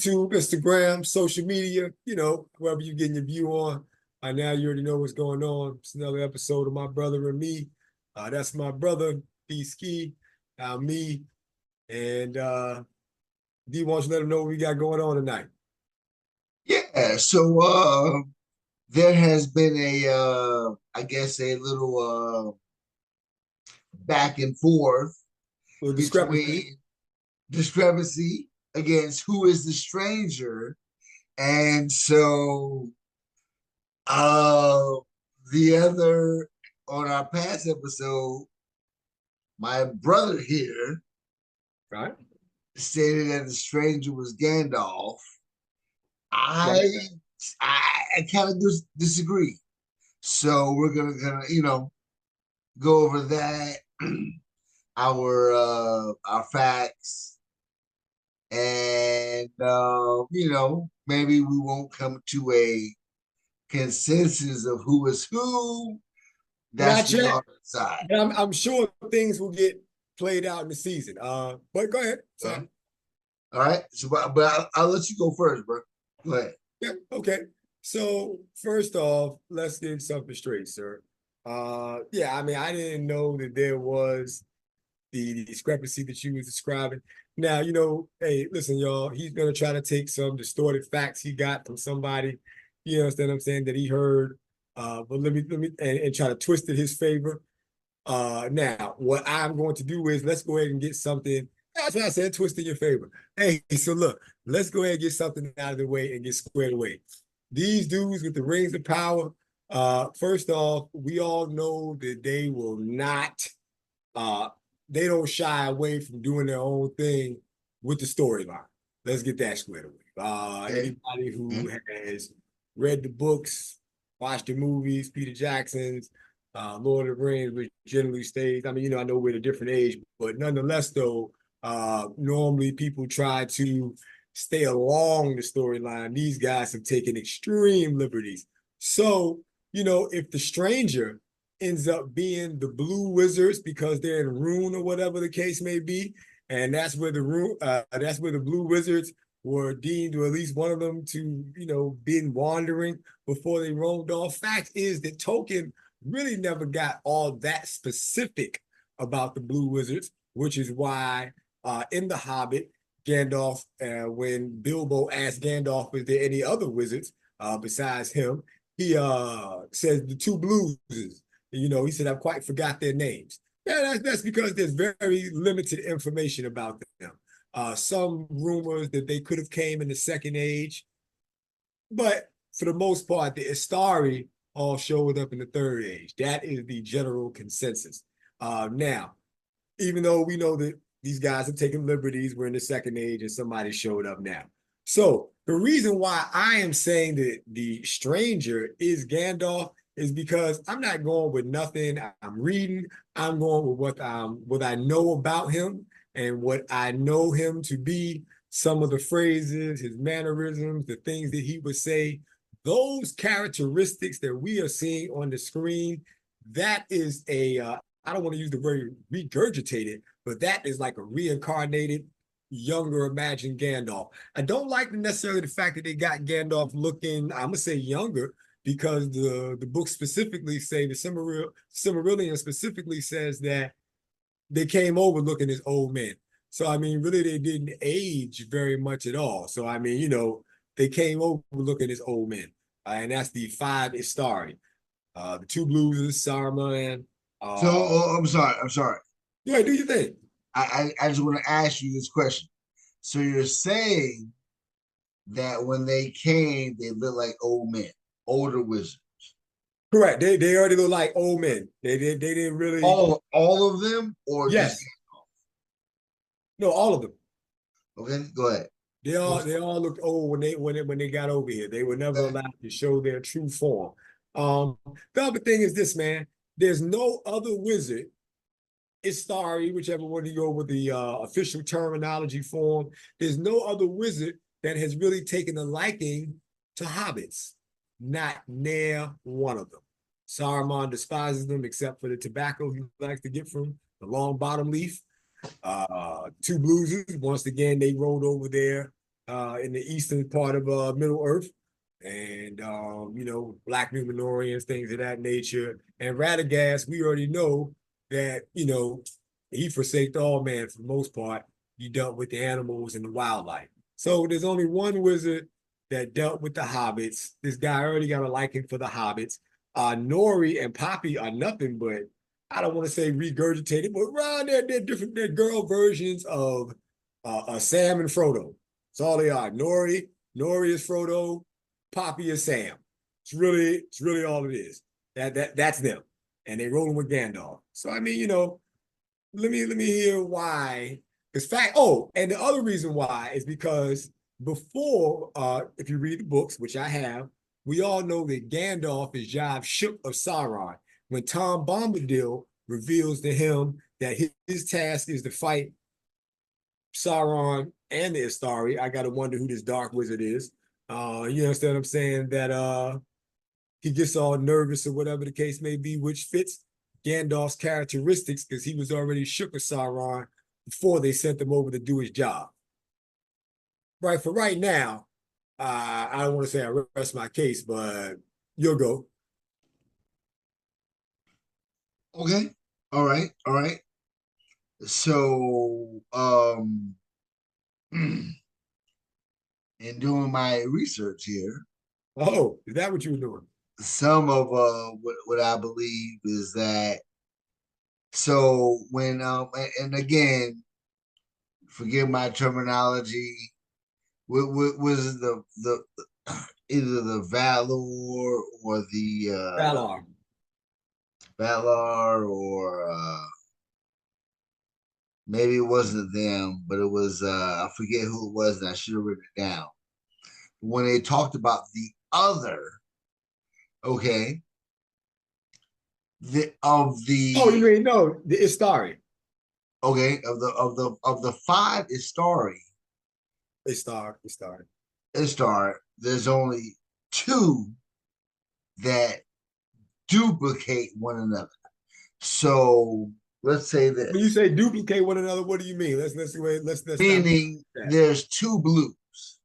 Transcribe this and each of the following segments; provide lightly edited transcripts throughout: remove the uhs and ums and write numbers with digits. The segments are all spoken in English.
YouTube, Instagram, social media, wherever you're getting your view on. Now you already know what's going on. It's another episode of My Brother and Me. That's my brother, B Ski, me, and D wants to let him know what we got going on tonight. Yeah, so there has been I guess a little back and forth A little discrepancy. between discrepancy against who is the stranger. And so uh the other on our past episode, my brother here Right? stated that the stranger was Gandalf. I Right. I kind of disagree. So we're gonna go over that, our facts, and maybe we won't come to a consensus of who is who. That's Not for yet, y'all to decide. but I'm sure things will get played out in the season. But go ahead. Okay. Sorry. All right. So, but I'll let you go first, bro. Go ahead. Yeah, okay. So first off, let's get something straight, sir. Yeah, I mean, I didn't know that there was the discrepancy that you was describing. Now, hey, listen, y'all, he's gonna try to take some distorted facts he got from somebody, you understand what I'm saying, that he heard. But let me and try to twist it his favor. Now, what I'm going to do is let's go ahead and get something. That's what I said, twist in your favor. Hey, so look, let's go ahead and get something out of the way and get squared away. These dudes with the rings of power, first off, we all know that they will not, uh, they don't shy away from doing their own thing with the storyline. Let's get that squared away. Okay. Anybody Okay. who has read the books, watched the movies, Peter Jackson's, Lord of the Rings, which generally stays. I mean, I know we're at a different age, but nonetheless, though, normally people try to stay along the storyline. These guys have taken extreme liberties. So, if the stranger ends up being the Blue Wizards because they're in Rune or whatever the case may be, and that's where the Blue Wizards were deemed, or at least one of them, to been wandering before they roamed off. Fact is that Tolkien really never got all that specific about the Blue Wizards, which is why in The Hobbit, Gandalf, when Bilbo asked Gandalf, is there any other wizards besides him? He says the two blues. He said, I've quite forgot their names. Yeah, that's because there's very limited information about them. Some rumors that they could have came in the Second Age, but for the most part, the Istari all showed up in the Third Age. That is the general consensus. Now, even though we know that these guys have taken liberties, we're in the Second Age, and somebody showed up now. So the reason why I am saying that the stranger is Gandalf is because I'm not going with nothing I'm reading. I'm going with what I know about him and what I know him to be. Some of the phrases, his mannerisms, the things that he would say, those characteristics that we are seeing on the screen, that is I don't want to use the word regurgitated, but that is like a reincarnated, younger, imagined Gandalf. I don't like necessarily the fact that they got Gandalf looking, I'm gonna say younger, because the book specifically say the Silmarillion specifically says that they came over looking as old men. So I mean, really, they didn't age very much at all. So I mean, they came over looking as old men, and that's the five Istari, the two blues, Saruman. So Uh, I'm sorry. I'm sorry. yeah, do you think? I just want to ask you this question. So you're saying that when they came, they looked like old men, older wizards. Correct. They already look like old men. They didn't really. All of them, or just Yes. No, all of them. okay? Go ahead. They all looked old when they got over here. They were never Okay. allowed to show their true form. The other thing is this, man. There's no other wizard. Istari, whichever one you go with the official terminology form. There's no other wizard that has really taken a liking to hobbits. Not near one of them. Saruman despises them except for the tobacco he likes to get from the long bottom leaf. Two blues, once again, they rolled over there in the eastern part of Middle Earth, and Black Numenorians, things of that nature. And Radagast, we already know that he forsaked all man for the most part. He dealt with the animals and the wildlife. So there's only one wizard that dealt with the hobbits. This guy already got a liking for the hobbits. Nori and Poppy are nothing but, I don't want to say regurgitated, but around there, they're different, they're girl versions of Sam and Frodo. That's all they are. Nori is Frodo, Poppy is Sam. It's really all it is. That's them. And they rolling with Gandalf. So I mean, let me hear why. Because and the other reason why is because before, if you read the books, which I have, we all know that Gandalf is Jive Shook of Sauron. When Tom Bombadil reveals to him that his task is to fight Sauron and the Istari, I gotta wonder who this dark wizard is. You understand what I'm saying? That he gets all nervous or whatever the case may be, which fits Gandalf's characteristics because he was already shook with Sauron before they sent him over to do his job. Right, for right now, I don't want to say I rest my case, but you'll go. Okay. All right. All right. So, in doing my research here, Oh, is that what you were doing? some of what I believe is that so when and again, forgive my terminology, what was the either the Valor or the Valar. Valar or maybe it wasn't them, but it was I forget who it was, and I should have written it down. When they talked about the other, okay, Oh, you mean no, the Istari. okay of the five Istari Istari. Istar, there's only two that duplicate one another. So let's say When you this, say duplicate one another, what do you mean? Let's not meaning that. there's two blues.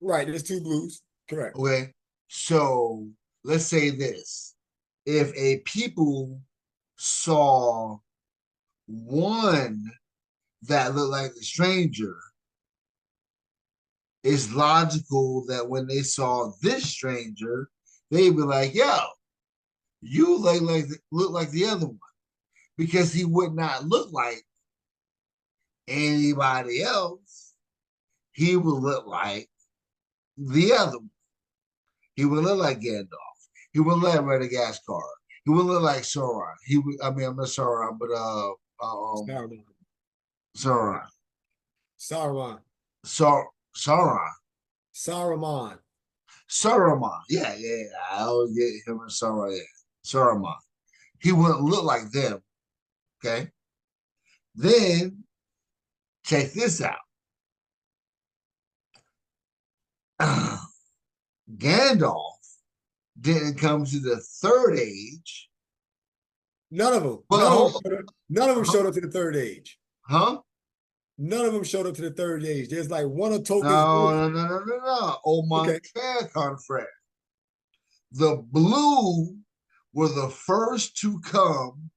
Right, there's two blues. Correct. Okay. So let's say this. If a people saw one that looked like a stranger, it's logical that when they saw this stranger, they'd be like, yo, you look like the other one. Because he would not look like anybody else. He would look like the other one. He would look like Gandalf. He would look like Radagast. He would look like Sauron. I'm not Sauron, but Saruman. Sauron. Saruman. Sauron. Saruman. Saruman. Yeah, yeah, yeah. I always get him and Sauron. Yeah. Saruman. He wouldn't look like them. Okay. Then check this out. Gandalf didn't come to the third age. None of them. But None of them showed up to the third age. huh? None of them showed up to the third age. There's like one of Tolkien's No, books. no, no, no, no, no. Oh my Okay. confrere. The blue were the first to come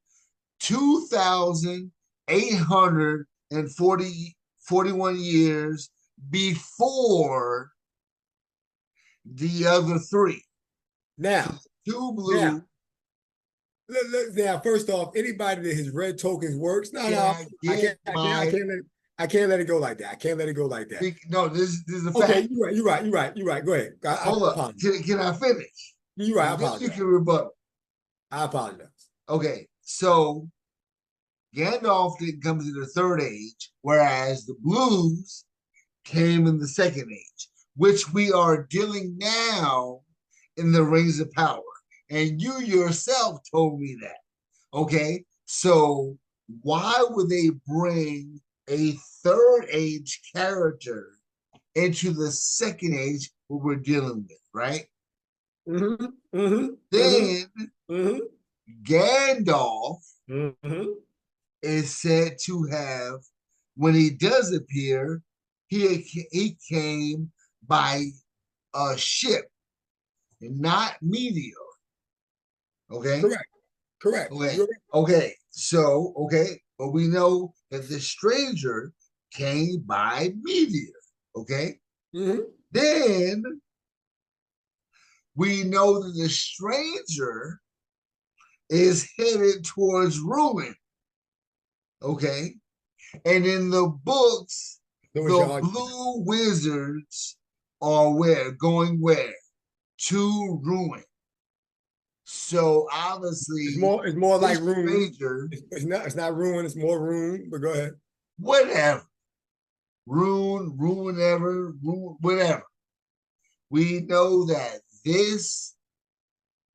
2,841 years before the other three. Now, Two now, blue. now, first off, anybody that has read Tolkien's works, no, Can no, I get my I can't let it go like that. I can't let it go like that. no, this is a Okay, fact. you're right. Go ahead. Hold up. Apologize. Can I finish? You're right. I And then you apologize. can rebuttal. I apologize. Okay, so Gandalf didn't come to the third age, whereas the blues came in the second age, which we are dealing now in the Rings of Power. And you yourself told me that. Okay, so why would they bring a third age character into the second age what we're dealing with, right? Mm-hmm. Mm-hmm. Then Mm-hmm. Gandalf Mm-hmm. is said to have, when he does appear, he came by a ship and not meteor. Okay. Correct. Correct. Okay. You're Okay. So but we know that the stranger came by meteor. Okay. right. Hmm. Then we know that the stranger is headed towards ruin. Okay. And in the books, So what's your the argument? blue wizards are where? Going where? To ruin. So obviously, It's more like this room. stranger, It's not ruin, it's more room, but go ahead. whatever, ruin ever, ruin, whatever. We know that this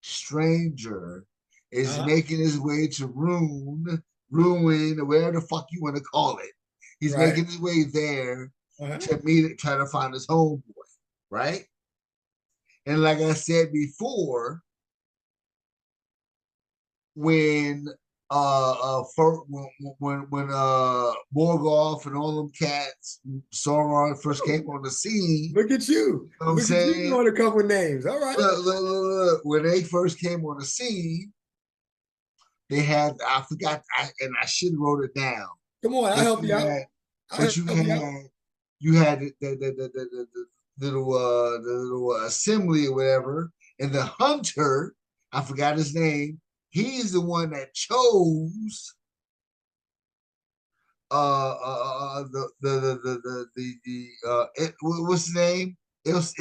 stranger is Uh-huh. making his way to ruin, or whatever the fuck you want to call it. He's Right. making his way there Uh-huh. to meet it, try to find his homeboy, right? And like I said before, when Morgoth and all them cats, Sauron first Oh, came on the scene, look at you. you know what I'm Look at you saying? knowing a couple of names. All right. Look, when they first came on the scene, they had I forgot and I should have wrote it down, Come on, I'll but help you you out. had I'll but you help you out. had you had the little assembly or whatever, and the hunter, I forgot his name. He's the one that chose what's the name? It's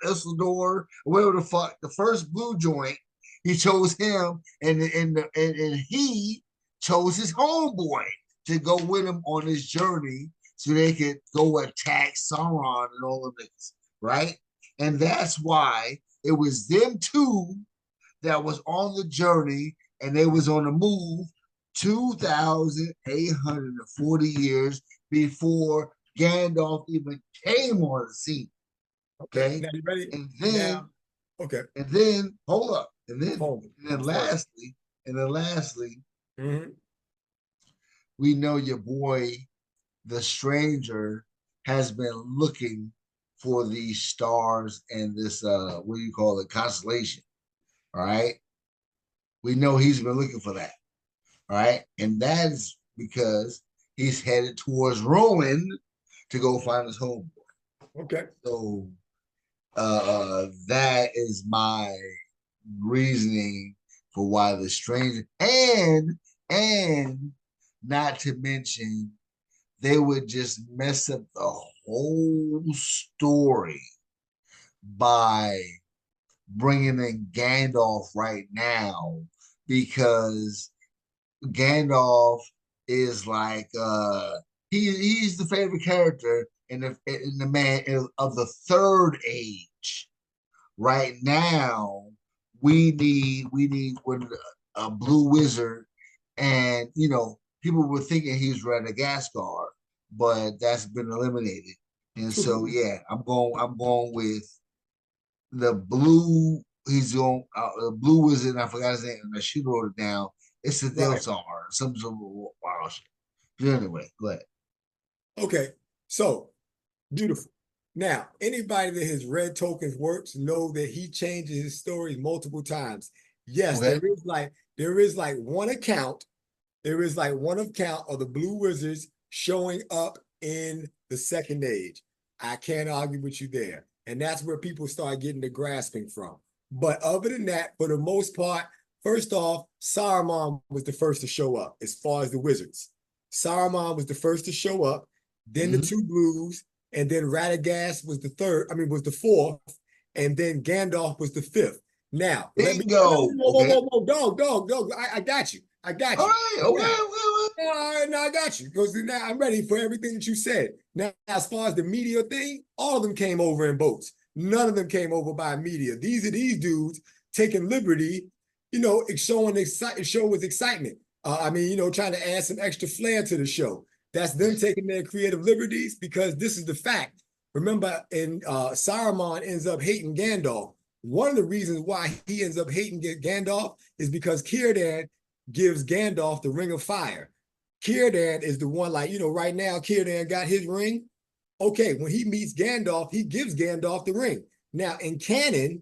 Isildur, whatever the fuck. The first blue joint, he chose him, and he chose his homeboy to go with him on this journey, so they could go attack Sauron and all of this, right? And that's why it was them two that was on the journey, and they was on the move 2,840 years before Gandalf even came on the scene. Okay. Okay. Now you ready? And Now, then, okay. hold up. Home. And then I'm sorry. lastly, Mm-hmm. we know your boy, the stranger, has been looking for these stars and this what do you call it, constellation. All right. We know he's been looking for that. All right. And that is because he's headed towards ruin to go find his homeboy. Okay. So that is my reasoning for why the stranger, and not to mention, they would just mess up the whole story by bringing in Gandalf right now, because Gandalf is like he's the favorite character in the man of the third age. Right now, we need when a blue wizard, and people were thinking he's Radagast, but that's been eliminated. And so yeah, I'm going with the blue. He's on the blue wizard. And I forgot his name. And I should wrote it down. It's the Right. Deltar, some sort of wild shit. But anyway, go ahead. Okay. So beautiful. Now, anybody that has read Tolkien's works know that he changes his stories multiple times. Yes, Okay. there is like one account. There is like one account of the Blue Wizards showing up in the Second Age. I can't argue with you there. And that's where people start getting the grasping from. But other than that, for the most part, first off, Saruman was the first to show up as far as the wizards. Saruman was the first to show up, then the Mhm. two blues, and then Radagast was the third, I mean, was the fourth, and then Gandalf was the fifth. Now, let me, whoa, Bingo. whoa, Okay. whoa, whoa, dog. I got you. I got All you. right. Okay. Now, Okay. all right, now I got you because now I'm ready for everything that you said. Now, as far as the media thing, all of them came over in boats. None of them came over by media. These are these dudes taking liberty, show with excitement. I mean, trying to add some extra flair to the show. That's them taking their creative liberties because this is the fact. Remember, Saruman ends up hating Gandalf. One of the reasons why he ends up hating Gandalf is because Círdan gives Gandalf the Ring of Fire. Círdan is the one, like, right now, Círdan got his ring. okay, when he meets Gandalf, he gives Gandalf the ring. Now, in canon,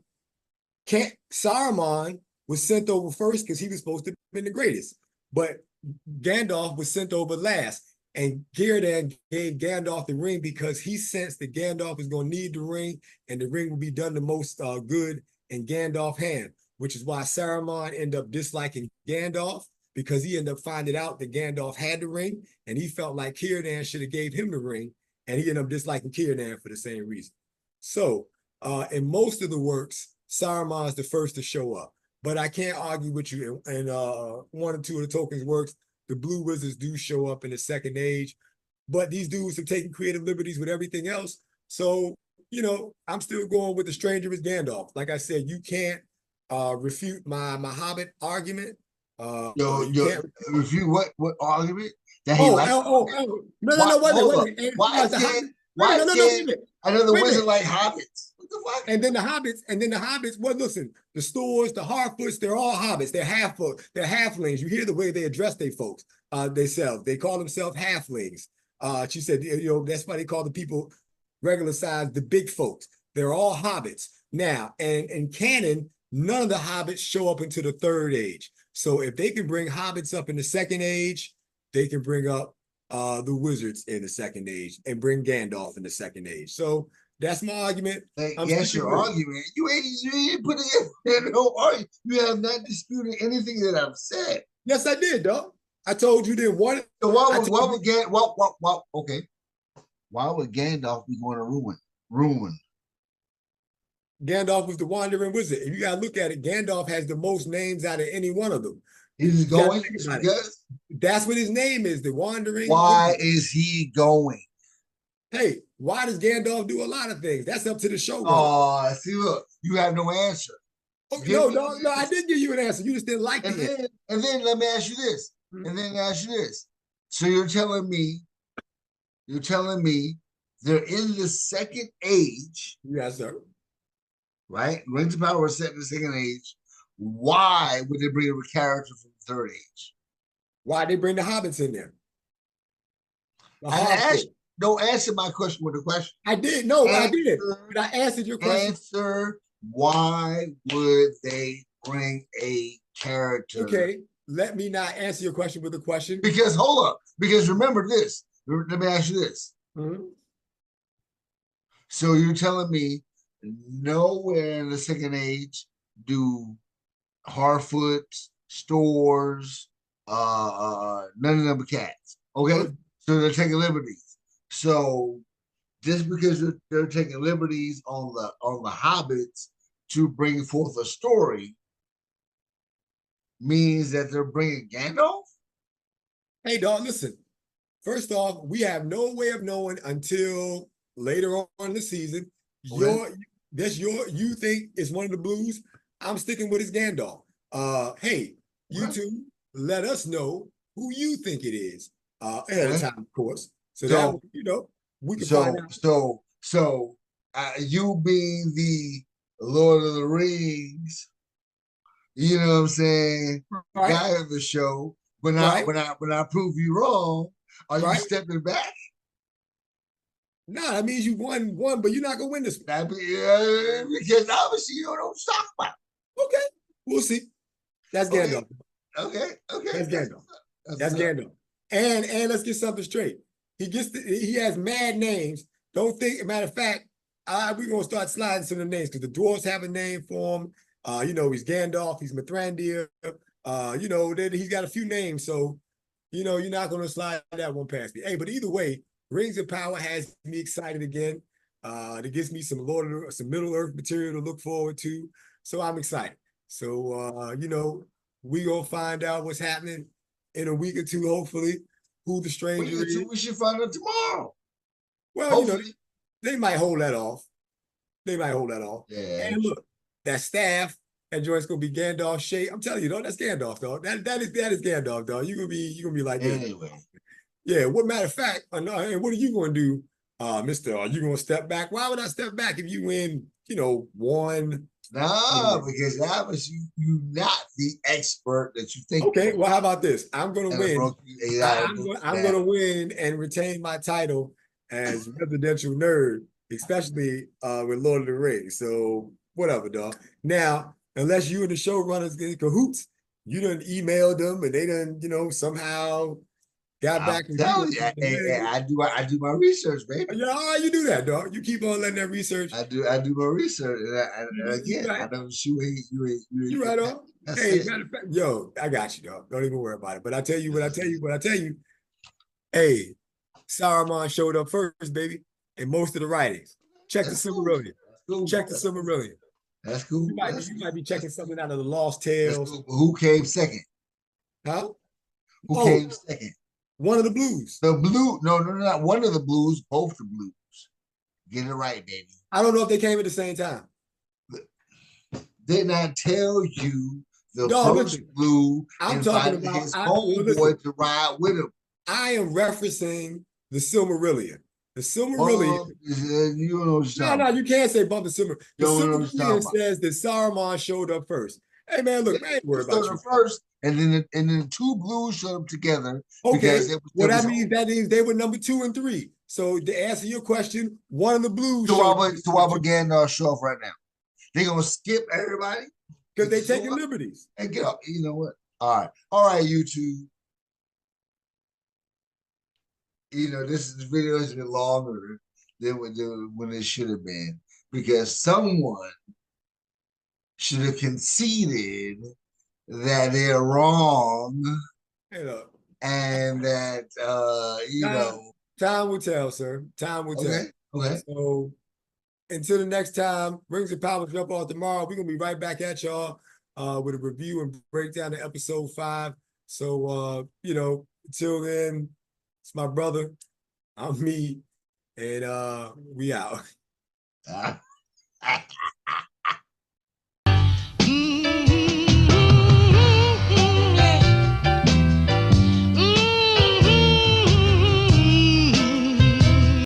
Saruman was sent over first because he was supposed to have been the greatest. But Gandalf was sent over last. And Círdan gave Gandalf the ring because he sensed that Gandalf is going to need the ring, and the ring will be done the most good in Gandalf's hand, which is why Saruman ended up disliking Gandalf, because he ended up finding out that Gandalf had the ring, and he felt like Círdan should have gave him the ring, and he ended up disliking Círdan for the same reason. So, in most of the works, Saruman's the first to show up. But I can't argue with you. In one or two of the Tolkien's works, the Blue Wizards do show up in the Second Age. But these dudes have taken creative liberties with everything else. So, I'm still going with the stranger is Gandalf. Like I said, you can't refute my Hobbit argument. You can't refute what argument that he Oh, likes. no, Wait a wait a minute. Why is The why no, is wait a minute. another Wait a wizard minute. like hobbits? What the fuck? And then the hobbits, well, listen, the Stores, the Harfoots, they're all hobbits. They're halflings. You hear the way they address their folks, themselves. They call themselves halflings. She said, that's why they call the people regular size, the big folks. They're all hobbits. Now, and in canon, none of the hobbits show up into the Third Age. So if they can bring hobbits up in the Second Age, they can bring up the wizards in the Second Age and bring Gandalf in the Second Age. So that's my argument. Yes, your argument. You ain't putting in no argument. You have not disputed anything that I've said. Yes, I did, dog. I told you didn't want it. So okay. Why would Gandalf be going to ruin? Gandalf was the wandering wizard. If you gotta look at it, Gandalf has the most names out of any one of them. He's going because that's what his name is, the wandering. Why is he going? Hey, why does Gandalf do a lot of things? That's up to the showrunner. Oh, see, look, you have no answer. Okay, no, I did give you an answer. You just didn't like it. And then let me ask you this. So you're telling me they're in the Second Age. Yes, sir. Right? Rings of Power is set in the Second Age. Why would they bring a character from the Third Age? Why they bring the hobbits in there? Don't answer my question with a question. I did. No, I did. But I answered your question. Answer, why would they bring a character? Okay, let me not answer your question with a question. Because, hold up. Because remember this. Let me ask you this. Mm-hmm. So you're telling me nowhere in the Second Age do Harfoots, Stores, none of them are cats. Okay? So they're taking liberties. So just because they're taking liberties on the hobbits to bring forth a story means that they're bringing Gandalf? Hey, dog, listen. First off, we have no way of knowing until later on in the season. Okay. You think it's one of the Blues? I'm sticking with his Gandalf. Hey, you two, let us know who you think it is ahead of time, of course. So that we can find out. So you being the Lord of the Rings, you know what I'm saying, guy of the show. When I prove you wrong, are you stepping back? No, that means you won, but you're not gonna win this one. Because obviously you don't talk about it. Okay, we'll see. That's Gandalf. Okay. That's Gandalf. That's Gandalf. And let's get something straight. He has mad names. Don't think, matter of fact, we're gonna start sliding some of the names because the dwarves have a name for him. He's Gandalf, he's Mithrandir. He's got a few names, so you're not gonna slide that one past me. Hey, but either way, Rings of Power has me excited again. It gives me some Middle Earth material to look forward to. So I'm excited. So we gonna find out what's happening in a week or two, hopefully, who the stranger is. We should find out tomorrow. Well, hopefully. They might hold that off. Yeah. And look, that staff, that joint's gonna be Gandalf shape. I'm telling you, though, that's Gandalf, though. That is Gandalf, though. You're gonna be like this. Anyway. Yeah, matter of fact, what are you gonna do, Mister? Are you gonna step back? Why would I step back if you win, one? No, because obviously you're not the expert that you think. Okay, well, how about this? I'm gonna win. I'm gonna win and retain my title, as residential nerd, especially with Lord of the Rings. So whatever, dog. Now, unless you and the showrunners get in cahoots, you done emailed them and they done, somehow got I'm back with you. telling you, I do my research, baby. Yeah, all right, you do that, dog. You keep on letting that research. I do my research, and You again, I right. know you ain't You right get that. on. That's Hey, it. matter of fact, yo, I got you, dog. Don't even worry about it. But I tell you what I tell you, what I tell you. Hey, Saruman showed up first, baby, in most of the writings. Check the That's cool. Silmarillion. That's cool. Check the Silmarillion. That's cool. You might be That's you cool. might be checking That's something cool. out of the Lost That's Tales. cool. But who came second? Huh? Who Oh, came second? one of the blues. The blue. No, no, not one of the blues. Both the blues. Get it right, baby. I don't know if they came at the same time. Didn't I tell you the No, first listen. blue I'm talking invited about his well, listen. homeboy to ride with him? I am referencing the Silmarillion. The Silmarillion. Well, you don't know what you're No, talking no, about. you can't say bump the Silmarillion. You The don't know what you're Silmarillion talking about. says that Saruman showed up first. Hey man, Yeah, look, I ain't he worried about showed you. up first, and then the two blues showed up together Okay, because it was well there was that means they were number 2 and 3. So to answer your question, one of the blues so why showed up would so why would Gandalf show up right now? They gonna skip everybody because and they show taking up liberties. and get up. You know what? All right, YouTube. This video has been longer than it should have been because someone should have conceded that they're wrong Hey, look, and that time, time will tell, sir. Time will tell. okay, okay. So until the next time, Rings of Power jump off tomorrow. We're gonna be right back at y'all with a review and breakdown of episode 5. So until then, it's my brother. I'm me, and we out.